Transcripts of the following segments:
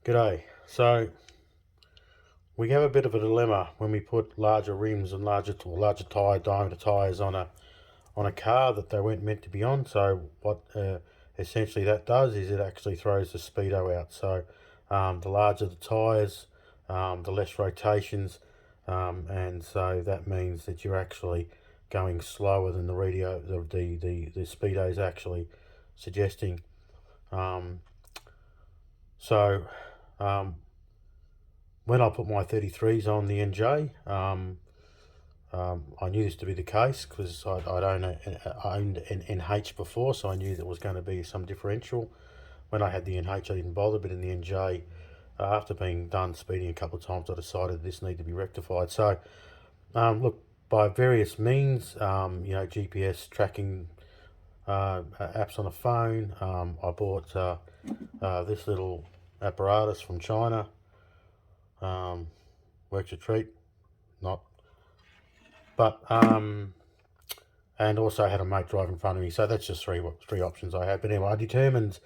G'day. So we have a bit of a dilemma when we put larger rims and larger tire diameter tires on a car that they weren't meant to be on. So what essentially that does is it actually throws the speedo out. So the larger the tires, the less rotations, and so that means that you're actually going slower than the radio the speedo is actually suggesting. So when I put my 33's on the NJ, I knew this to be the case because I'd owned an NH before, so I knew there was going to be some differential. When I had the NH, I didn't bother, but in the NJ, after being done speeding a couple of times, I decided this needed to be rectified. So, look, by various means, GPS tracking apps on a phone, I bought this little apparatus from China. Works a treat, not, but and also had a mate drive in front of me. So that's just three options I had. But anyway, I determined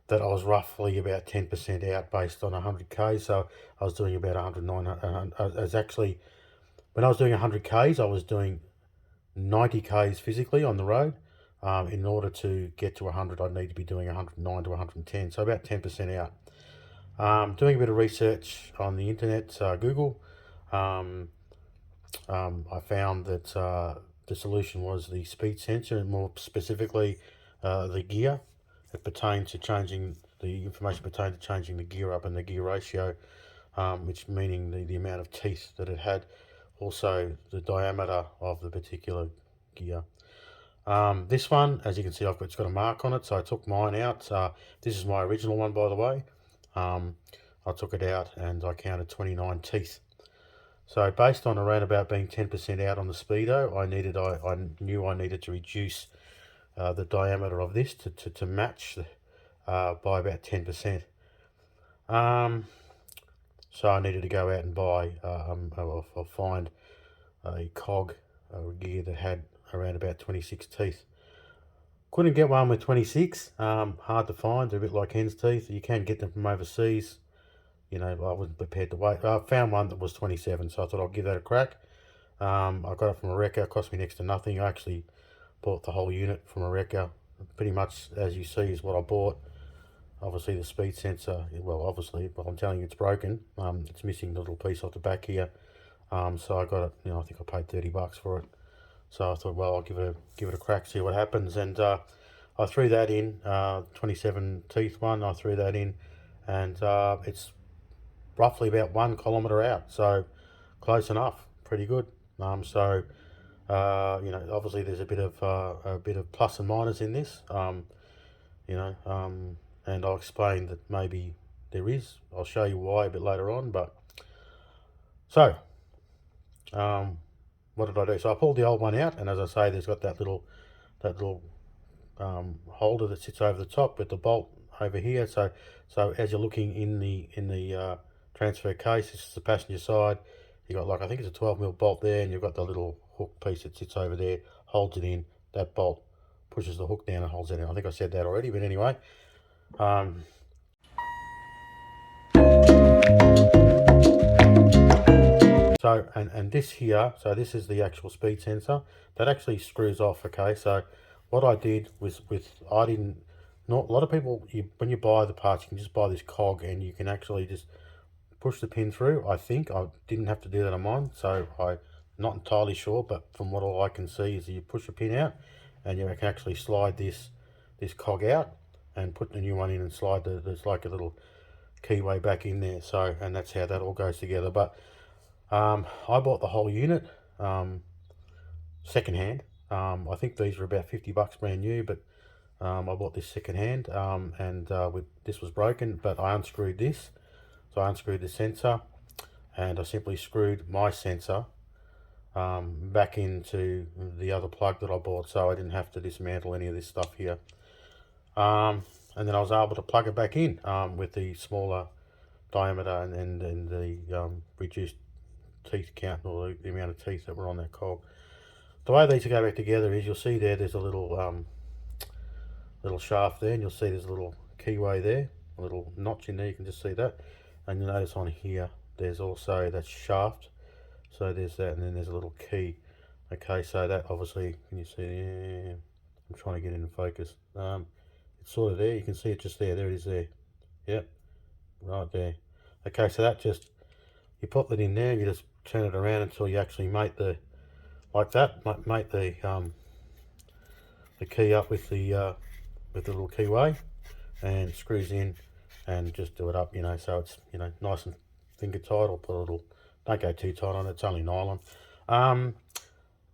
that I was roughly about 10% out based on 100k. So I was doing about 109. I was actually, when I was doing 100k's, I was doing 90k's physically on the road. In order to get to 100, I'd need to be doing 109 to 110. So about 10% out. Doing a bit of research on the internet, Google, I found that the solution was the speed sensor, and more specifically the gear. It pertained to changing the information pertained to changing the gear up and the gear ratio, which meaning the amount of teeth that it had, also the diameter of the particular gear. This one, as you can see, it's got a mark on it, so I took mine out. This is my original one, by the way. I took it out and I counted 29 teeth. So based on around about being 10% out on the Speedo, I knew I needed to reduce the diameter of this to match by about 10%. So I needed to go out and buy, I'll find a cog gear that had around about 26 teeth. Couldn't get one with 26, hard to find. They're a bit like hen's teeth. You can get them from overseas. I wasn't prepared to wait. I found one that was 27, so I thought I'll give that a crack. I got it from a wrecker. It cost me next to nothing. I actually bought the whole unit from a wrecker. Pretty much, as you see, is what I bought. Obviously, the speed sensor, well, obviously, but I'm telling you, it's broken. It's missing the little piece off the back here. So I got it, I think I paid $30 for it. So I thought, well, I'll give it a crack, see what happens. And I threw that in, 27 teeth one, I threw that in, and it's roughly about 1 kilometre out, so close enough, pretty good. Obviously there's a bit of plus and minus in this, and I'll explain that maybe there is. I'll show you why a bit later on. But so, what did I do? So I pulled the old one out, and as I say, there's got that little holder that sits over the top with the bolt over here. So as you're looking in the transfer case, this is the passenger side. You got, like, I think it's a 12mm bolt there, and you've got the little hook piece that sits over there, holds it in. That bolt pushes the hook down and holds it in. I think I said that already, but anyway. So and this here, so this is the actual speed sensor that actually screws off. Okay, so what I did was not a lot of people, when you buy the parts, you can just buy this cog and you can actually just push the pin through. I think I didn't have to do that on mine, so I'm not entirely sure, but from what all I can see is you push the pin out and you can actually slide this cog out and put the new one in and slide there's like a little keyway back in there. So, and that's how that all goes together. But I bought the whole unit second hand. I think these were about $50 brand new, but I bought this second hand, and this was broken, but I unscrewed this. So I unscrewed the sensor, and I simply screwed my sensor back into the other plug that I bought, so I didn't have to dismantle any of this stuff here. And then I was able to plug it back in with the smaller diameter and the reduced teeth count, or the amount of teeth that were on that cog. The way these go back together is, you'll see there's a little shaft there, and you'll see there's a little keyway there. a little notch in there, you can just see that. And you'll notice on here there's also that shaft, so there's that, and then there's a little key. Okay, so that obviously, can you see? Yeah, I'm trying to get in focus. It's sort of there, you can see it just there, there it is there. Yep, right there. Okay, so that just, you pop it in there, you just turn it around until you actually mate the, like that, mate the key up with the little keyway, and screws in, and just do it up, you know, so it's, you know, nice and finger tight, or put a little, don't go too tight on it, it's only nylon.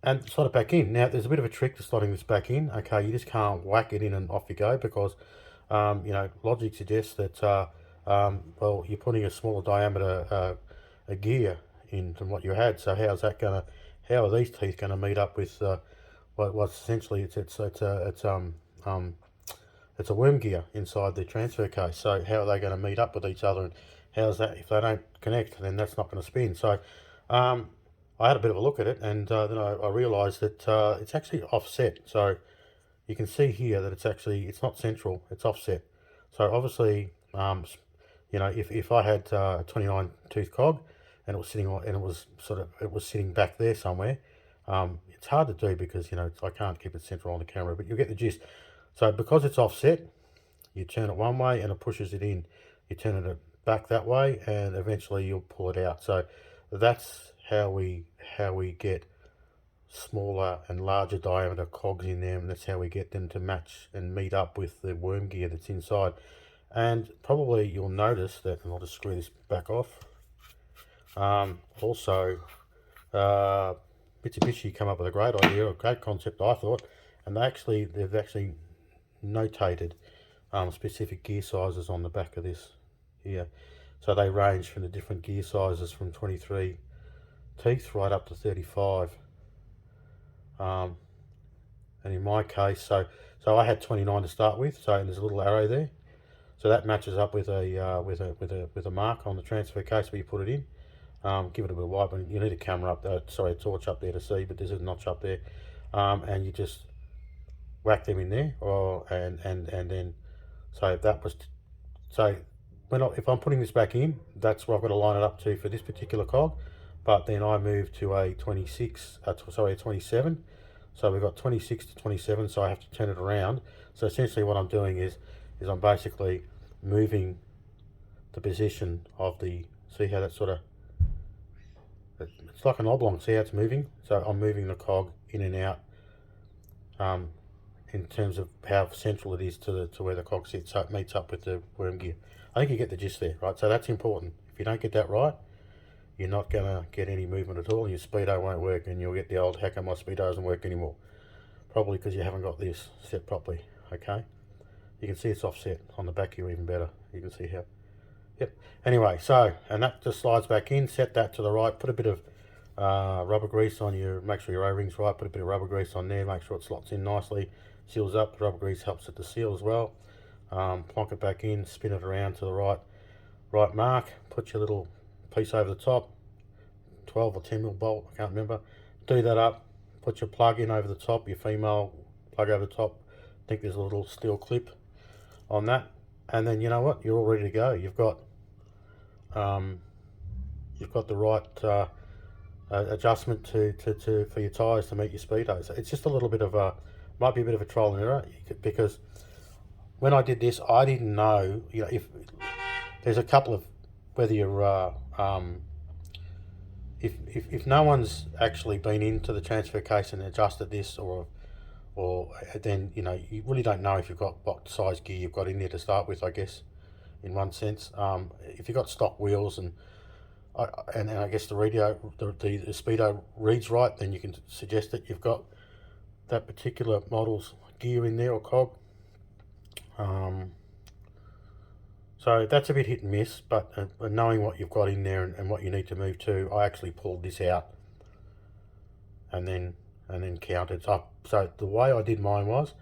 And slot it back in. Now there's a bit of a trick to slotting this back in. Okay, you just can't whack it in and off you go, because you know, logic suggests that well, you're putting a smaller diameter a gear in than what you had. So how's that gonna, how are these teeth gonna meet up with what's essentially it's a worm gear inside the transfer case. So how are they going to meet up with each other, and how's that, if they don't connect, then that's not going to spin. So I had a bit of a look at it, and then I realized that it's actually offset. So you can see here that it's actually, it's not central, it's offset. So obviously, you know, if I had a 29 tooth cog and it was sitting on, and it was sort of, it was sitting back there somewhere, it's hard to do because, you know, I can't keep it central on the camera, but you'll get the gist. So because it's offset, you turn it one way and it pushes it in. You turn it back that way, and eventually you'll pull it out. So that's how we get smaller and larger diameter cogs in there, and that's how we get them to match and meet up with the worm gear that's inside. And probably you'll notice that, and I'll just screw this back off. Also, Mitsubishi come up with a great idea, a great concept, I thought, and they've actually notated specific gear sizes on the back of this here. So they range from the different gear sizes from 23 teeth right up to 35. And in my case, so I had 29 to start with. So there's a little arrow there. So that matches up with a mark on the transfer case where you put it in. Give it a bit of light, but you need a camera up there, sorry, a torch up there to see, but there's a notch up there. And you just whack them in there, and then, so that was, so if I'm putting this back in, that's where I've got to line it up to for this particular cog. But then I moved to a 26, sorry, a 27. So we've got 26 to 27, so I have to turn it around. So essentially what I'm doing is I'm basically moving the position of the, see how that sort of, it's like an oblong, see how it's moving? So I'm moving the cog in and out in terms of how central it is to where the cog sits, so it meets up with the worm gear. I think you get the gist there, right? So that's important. If you don't get that right, you're not going to get any movement at all, and your Speedo won't work, and you'll get the old, how come my Speedo doesn't work anymore? Probably because you haven't got this set properly, okay? You can see it's offset on the back here even better. You can see how, yep. Anyway, so, and that just slides back in, set that to the right, put a bit of rubber grease on your, make sure your O-ring's right, put a bit of rubber grease on there, make sure it slots in nicely, seals up. The rubber grease helps it to seal as well. Plonk it back in, spin it around to the right mark, put your little piece over the top, 12 or 10 mil bolt, I can't remember. Do that up, put your plug in over the top, your female plug over the top. I think there's a little steel clip on that, and then you know what, you're all ready to go. You've got the right adjustment for your tyres to meet your Speedo. So it's just a little bit of a, might be a bit of a trial and error, because when I did this, I didn't know, you know, if there's a couple of, whether you're if no one's actually been into the transfer case and adjusted this, or then, you know, you really don't know if you've got what size gear you've got in there to start with, I guess, in one sense. If you've got stock wheels and I guess the radio, the Speedo reads right, then you can suggest that you've got that particular model's gear in there, or cog. So that's a bit hit and miss, but knowing what you've got in there and what you need to move to, I actually pulled this out and then counted up. So the way I did mine was,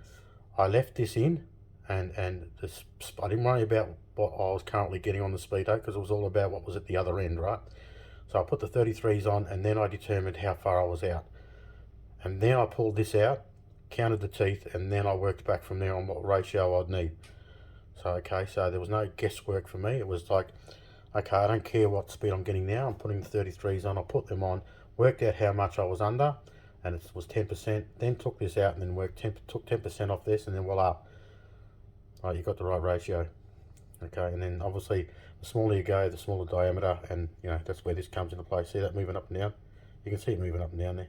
I left this in, and this, I didn't worry about what I was currently getting on the Speedo, because it was all about what was at the other end, right? So I put the 33's on, and then I determined how far I was out, and then I pulled this out, counted the teeth, and then I worked back from there on what ratio I'd need. So okay, so there was no guesswork for me. It was like, okay, I don't care what speed I'm getting now. I'm putting the 33s on. I put them on, worked out how much I was under, and it was 10%. Then took this out and then took 10% off this, and then voila, oh, you got the right ratio. Okay, and then obviously the smaller you go, the smaller diameter, and you know that's where this comes into play. See that moving up and down? You can see it moving up and down there.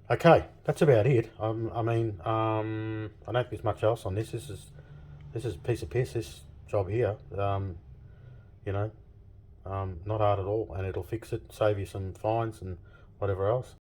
Okay, that's about it. I don't think there's much else on this. This is a piece of piss. This job here. You know, not hard at all, and it'll fix it, save you some fines and whatever else.